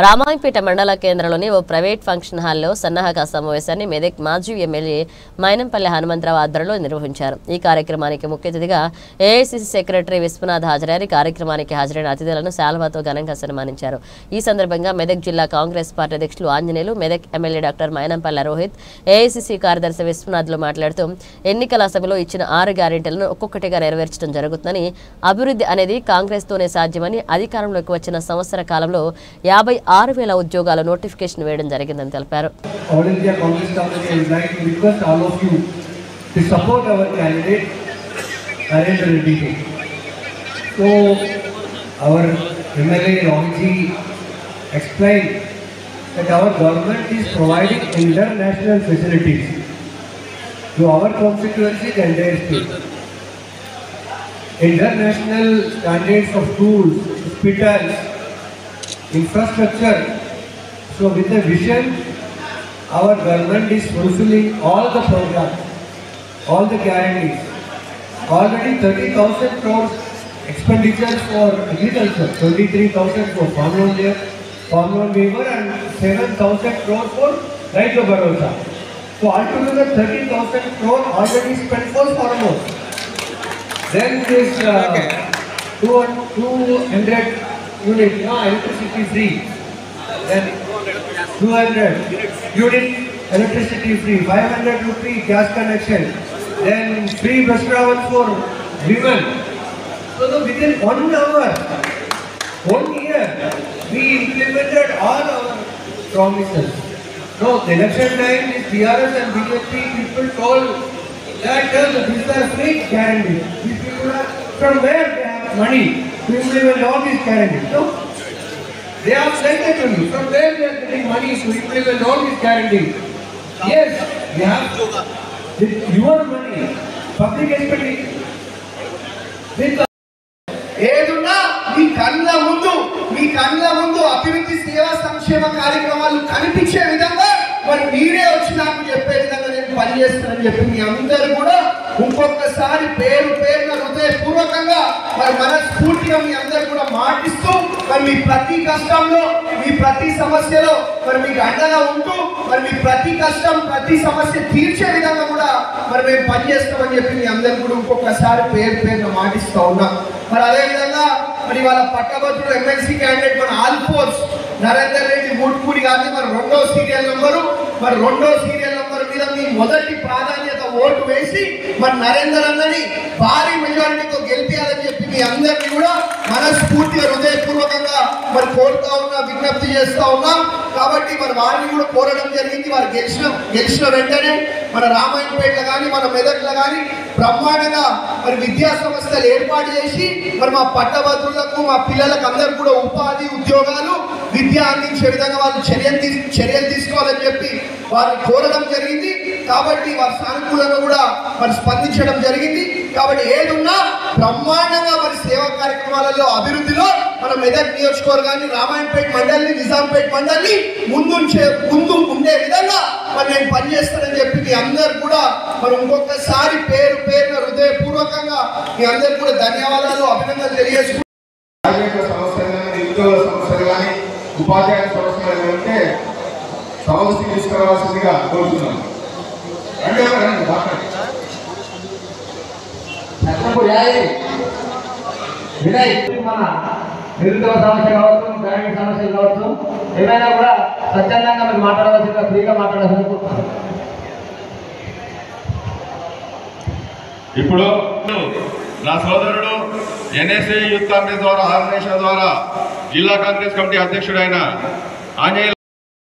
రామాయంపేట మండల కేంద్రంలోని ఓ private function హాల్లో సన్నాహక సమావేశాన్ని మెదక్ మాజీ ఎమ్మెల్యే మైనంపల్లి హనుమంతరావు ఆధ్వర్యంలో నిర్వహించారు. ఈ కార్యక్రమానికి ముఖ్య అతిథిగా ఏఐసీసీ సెక్రటరీ విశ్వనాథ్ హాజరయ్యారు. కార్యక్రమానికి హాజరైన అతిథులను శాల్వాతో ఘనంగా సన్మానించారు. ఈ సందర్భంగా మెదక్ జిల్లా కాంగ్రెస్ పార్టీ అధ్యక్షులు Anjaneyulu, Medak MLA doctor Mynampally Rohit, AICC కార్యదర్శి విశ్వనాథ్లు మాట్లాడుతూ ఎన్నికల సభలో ఇచ్చిన 6 గ్యారెంటీలను ఒక్కొక్కటిగా నెరవేర్చడం జరుగుతుందని, అభివృద్ధి అనేది కాంగ్రెస్తోనే సాధ్యమని, అధికారంలోకి వచ్చిన సంవత్సర కాలంలో 56,000 ఉద్యోగాల నోటిఫికేషన్ వేయడం జరిగిందని తెలిపారు. All India Congress Committee would like to request all of you to support our candidate Narendra Reddy. So our MLA Rohitji explained that our government is providing international facilities to our constituency and entire state. International standards of schools, hospitals, infrastructure. So with the vision, our government is fulfilling all the programs, all the guarantees. Already 30,000 crores expenditure for agriculture, 23,000 for farm loan waiver and 7,000 crores for right to Bharosa. So altogether 30,000 crores already spent for farmers. Then this 200 unit electricity free. Then 200 unit electricity free, 500 rupee gas connection, then free bus travel for women. So within 1 hour, 1 year, we implemented all our promises. No, the election time is TRS and BJP people told that these are fake guarantees. These people are, from where they have money to implement all these guarantees? No. They have said that to you. From where they are getting money to implement all these guarantees? Yes, we have with your money, public expenditure. With ఏదున్నా మీ కళ్ళ ముందు అభివృద్ధి సేవా సంక్షేమ కార్యక్రమాలు కనిపించే విధంగా మరి మీరే వచ్చి నాకు చెప్పే విధంగా నేను పనిచేస్తానని చెప్పి మీ అందరూ కూడా ఇంకొకసారి పేరున హృదయపూర్వకంగా మరి మనస్ఫూర్తిగా మీ అందరూ కూడా మాటిస్తూ మరి మీ ప్రతి కష్టంలో, మీ ప్రతి సమస్యలో మరి మీకు అండగా ఉంటూ మరి మీ ప్రతి కష్టం, ప్రతి సమస్య తీర్చే విధంగా కూడా మరి మేము పనిచేస్తామని చెప్పి మీ అందరూ కూడా ఇంకొకసారి పేరున మాటిస్తూ ఉన్నాం. మరి అదేవిధంగా మరి వాళ్ళ పట్టభద్రుడు ఎమ్మెల్సీ క్యాండిడేట్ మన ఆల్ ఫోర్స్ నరేందర్ రెడ్డి మూడ్పూడి గారిని మరి రెండో సీరియల్ నెంబర్ మీద మీ మొదటి ప్రాధాన్యత ఓటు వేసి మరి నరేందర్ అన్నని భారీ మెజారిటీతో గెలిపించాలని చెప్పి మీ అందరినీ కూడా మనస్ఫూర్తిగా హృదయపూర్వకంగా మరి కోరుతా ఉన్నా, విజ్ఞప్తి చేస్తా ఉన్నాం. కాబట్టి మరి వారిని కూడా కోరడం జరిగింది. వారు గెలిచిన వెంటనే మన రామాయంపేటలో కానీ మన మెదక్లో కానీ బ్రహ్మాండంగా మరి విద్యా సంస్థలు ఏర్పాటు చేసి మరి మా పట్టభద్రులకు, మా పిల్లలకు అందరూ కూడా ఉపాధి, ఉద్యోగాలు, విద్య అందించే విధంగా వాళ్ళు చర్యలు తీసుకోవాలని చెప్పి వారిని కోరడం జరిగింది. కాబట్టి వారి సానుకూలంగా కూడా మరి స్పందించడం జరిగింది. కాబట్టి ఏదున్నా బ్రహ్మాండంగా మరి సేవా కార్యక్రమాలలో, అభివృద్ధిలో మన మెదక్ నియోజకవర్గాన్ని, రామాయంపేట మండలిని, నిజాంపేట మండలిని ముందు ఉండే విధంగా మరి నేను పనిచేస్తానని చెప్పి మీ అందరు కూడా మరి ఇంకొకసారి పేరున హృదయపూర్వకంగా మీ అందరు కూడా ధన్యవాదాలు, అభినందనలు తెలియజేసుకుంటున్నాను. ఉపాధ్యాయ సమస్యలు ఉంటే సమస్య తీసుకురావాల్సిందిగా కోరుతున్నాను. మన నిరుద్యోగ సమస్య కావచ్చు, కరెంట్ సమస్యలు కావచ్చు, ఏమైనా కూడా స్వచ్ఛందంగా మీరు మాట్లాడవలసిందిగా, ఫ్రీగా మాట్లాడాల్సిందిగా కోరుతున్నాను. ఇప్పుడు నా సోదరుడు ఎన్ఎస్ఏ యూత్ కాంగ్రెస్ ద్వారా ఆర్గనైజేషన్ ద్వారా జిల్లా కాంగ్రెస్ కమిటీ అధ్యక్షుడైన ఆంజనేయులు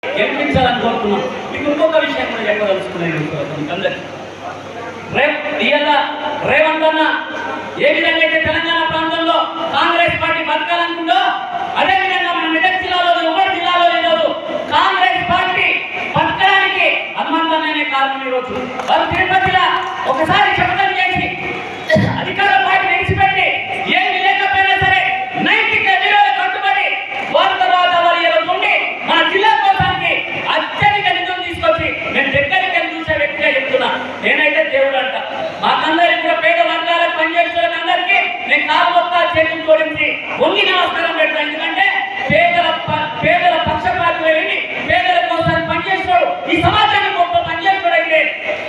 గెలిపించాలని కోరుతున్నాం. మీకు ఇంకొక విషయం కూడా చెప్పదలుచుకున్నాను. రేవంత్ అన్న ఏ విధంగా అయితే తెలంగాణ ప్రాంతంలో కాంగ్రెస్ పార్టీ బతకాలనుకుందో అదే విధంగా మన మెదక్ జిల్లాలో, ఉమ్మడి జిల్లాలో ఈరోజు కాంగ్రెస్ పార్టీ బతకడానికి హనుమంతనే కారణం. ఈరోజు వారు తిరుపతిలో ఒకసారి చెప్పడం చేసి అధికార పార్టీ విడిచిపెట్టి ఏమి లేకపోయినా సరే నైతిక విలువలు కట్టుబడి వారి తర్వాత వారి ఈరోజు ఉండి మన జిల్లా కోసానికి అత్యధిక నిధులు తీసుకొచ్చి నేను దగ్గరికి వెళ్ళి చూసే వ్యక్తిగా చెప్తున్నా. నేనైతే దేవుడు అంట. మాకందరికి కూడా పేద వర్గాలకు పనిచేస్తున్న అందరికీ నేను కాలు మొత్తం చేతులు జోడించి వంగి నమస్కారం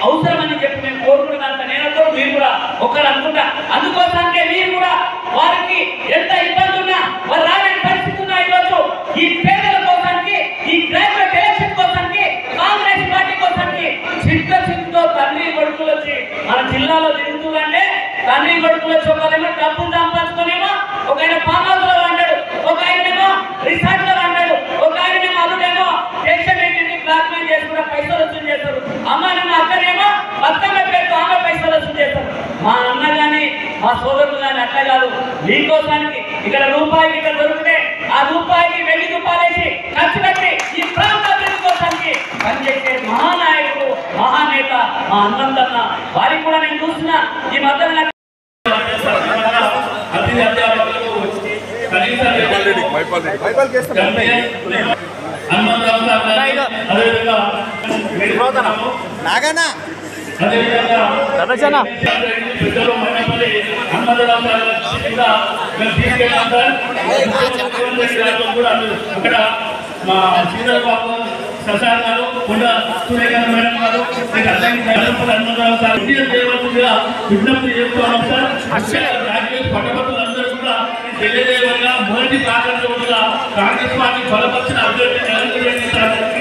అవసరమని చెప్పి మేము కోరుకున్నంత నేనతో మీరు కూడా ఒకరు అనుకుంటా. అందుకోసానికే మీరు కూడా వారికి ఎంత ఇబ్బంది ఉన్నా వారు రాలేని పరిస్థితి ఉన్నా ఈరోజు ఈ పేదల కోసానికి ఈ గ్రాడ్యుయేట్ ఎలక్షన్ కోసానికి కాంగ్రెస్ పార్టీ కోసానికి చిత్తశుద్ధితో తండ్రి కొడుకులు వచ్చి మన జిల్లాలో తిరుగుతుందంటే తండ్రి కొడుకులు వచ్చి ఒకరేమో డబ్బులు సంపాదించుకునేమో ఒక ఆయన ఫామ్ హౌస్ లో అంటాడు, ఒక ఆయనేమో రిసార్ట్ లో అంటాడు, ఒక ఆయనేమో అల్లుడేమో టెన్షన్ ఏంటి బ్లాక్ మెయిల్ చేసుకుంటే పైసలు వసూలు చేస్తారు, అమ్మనేమో అక్కనేమో బతుకమ్మ పేరుతో ఆమె పైసలు వసూలు చేస్తారు. మా అన్న కానీ మా సోదరులు కానీ అట్లా కాదు. మీకోసానికి ఇక్కడ రూపాయికి ఇక్కడ దొరికితే ఆ రూపాయికి 1000 రూపాయలు వేసి ఖర్చు పెట్టి ఈ ప్రాంత అభివృద్ధి కోసానికి పనిచేసే మహానాయకుడు మహానేత మా అన్నందన్న. వారికి కూడా నేను చూసిన ఈ మధ్య అక్కడ మా శ్రీధర్ బాబు ప్రసాద్ గారు కొండ సూర్యకాంత్ మేడం గారు విజ్ఞప్తి చేస్తున్నాం సార్. పట్టభద్రులందరూ కూడా తెలియజేయగా మొదటి ప్రాధాన్యతగా కాంగ్రెస్ పార్టీ బలపరిచిన అభ్యర్థి నరేంద్ర రెడ్డి గారికి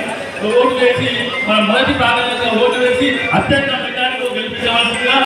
ఓటు వేసి మన మొదటి ప్రాధాన్యతగా ఓటు వేసి అత్యంత మెజారిటీతో గెలిపించవలసిందిగా